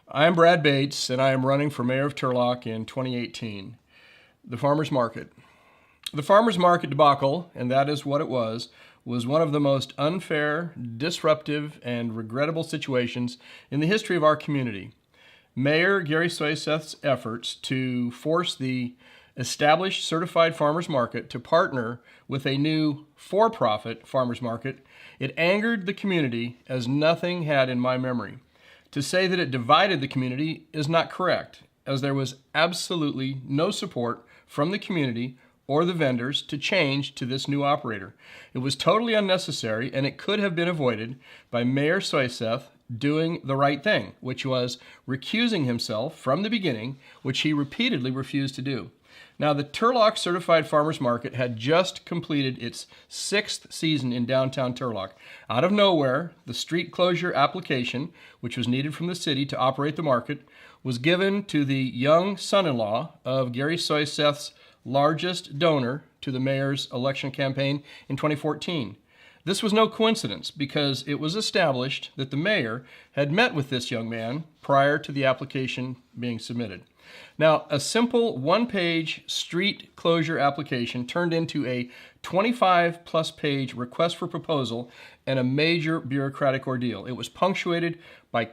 I'm Brad Bates, and I am running for mayor of Turlock in 2018. The farmers market. The farmers market debacle, and that is what it was one of the most unfair, disruptive, and regrettable situations in the history of our community. Mayor Gary Soyseth's efforts to force the established certified farmers market to partner with a new for-profit farmers market, it angered the community as nothing had in my memory. To say that it divided the community is not correct, as there was absolutely no support from the community or the vendors to change to this new operator. It was totally unnecessary, and it could have been avoided by Mayor Soyseth doing the right thing, which was recusing himself from the beginning, which he repeatedly refused to do. Now, the Turlock Certified Farmers Market had just completed its 6th season in downtown Turlock. Out of nowhere, the street closure application, which was needed from the city to operate the market, was given to the young son-in-law of Gary Soyseth's largest donor to the mayor's election campaign in 2014. This was no coincidence, because it was established that the mayor had met with this young man prior to the application being submitted. Now, a simple one-page street closure application turned into a 25-plus page request for proposal and a major bureaucratic ordeal. It was punctuated by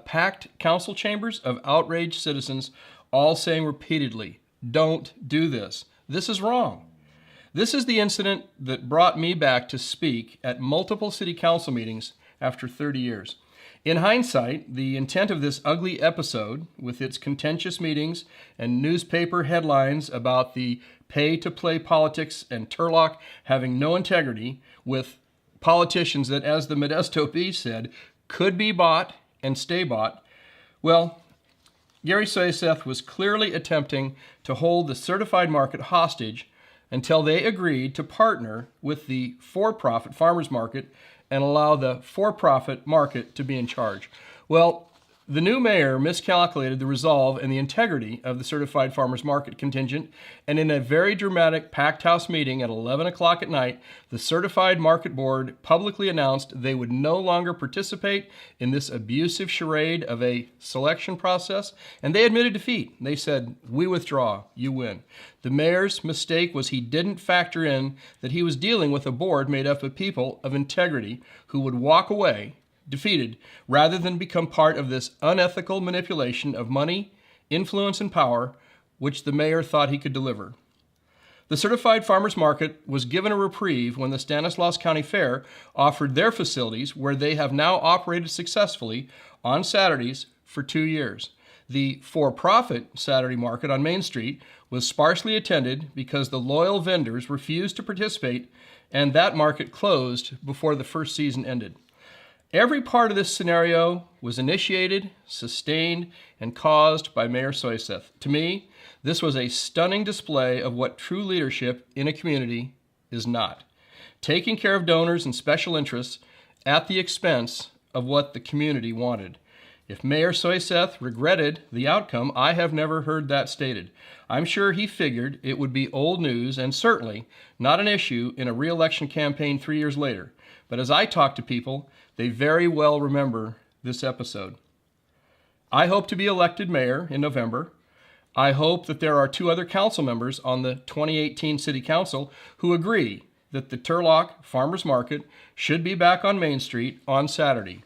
packed council chambers of outraged citizens, all saying repeatedly, "Don't do this. This is wrong." This is the incident that brought me back to speak at multiple city council meetings after 30 years. In hindsight, the intent of this ugly episode, with its contentious meetings and newspaper headlines about the pay-to-play politics and Turlock having no integrity, with politicians that, as the Modesto Bee said, could be bought and stay bought, well, Gary Soyseth was clearly attempting to hold the certified market hostage until they agreed to partner with the for-profit farmers market and allow the for-profit market to be in charge. Well, the new mayor miscalculated the resolve and the integrity of the certified farmers market contingent, and in a very dramatic packed house meeting at 11 o'clock at night, the certified market board publicly announced they would no longer participate in this abusive charade of a selection process, and they admitted defeat. They said, "We withdraw, you win." The mayor's mistake was he didn't factor in that he was dealing with a board made up of people of integrity who would walk away defeated rather than become part of this unethical manipulation of money, influence, and power which the mayor thought he could deliver. The certified farmers market was given a reprieve when the Stanislaus County Fair offered their facilities, where they have now operated successfully on Saturdays for 2 years. The for-profit Saturday market on Main Street was sparsely attended because the loyal vendors refused to participate, and that market closed before the first season ended. Every part of this scenario was initiated, sustained, and caused by Mayor Soyseth. To me, this was a stunning display of what true leadership in a community is not. Taking care of donors and special interests at the expense of what the community wanted. If Mayor Soyseth regretted the outcome, I have never heard that stated. I'm sure he figured it would be old news and certainly not an issue in a re-election campaign 3 years later. But as I talk to people, they very well remember this episode. I hope to be elected mayor in November. I hope that there are 2 other council members on the 2018 City Council who agree that the Turlock Farmers Market should be back on Main Street on Saturday.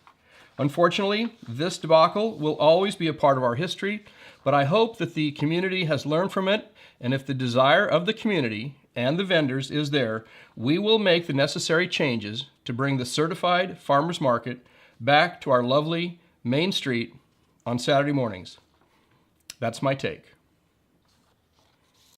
Unfortunately, this debacle will always be a part of our history, but I hope that the community has learned from it, and if the desire of the community and the vendors is there, we will make the necessary changes to bring the certified farmers market back to our lovely Main Street on Saturday mornings. That's my take.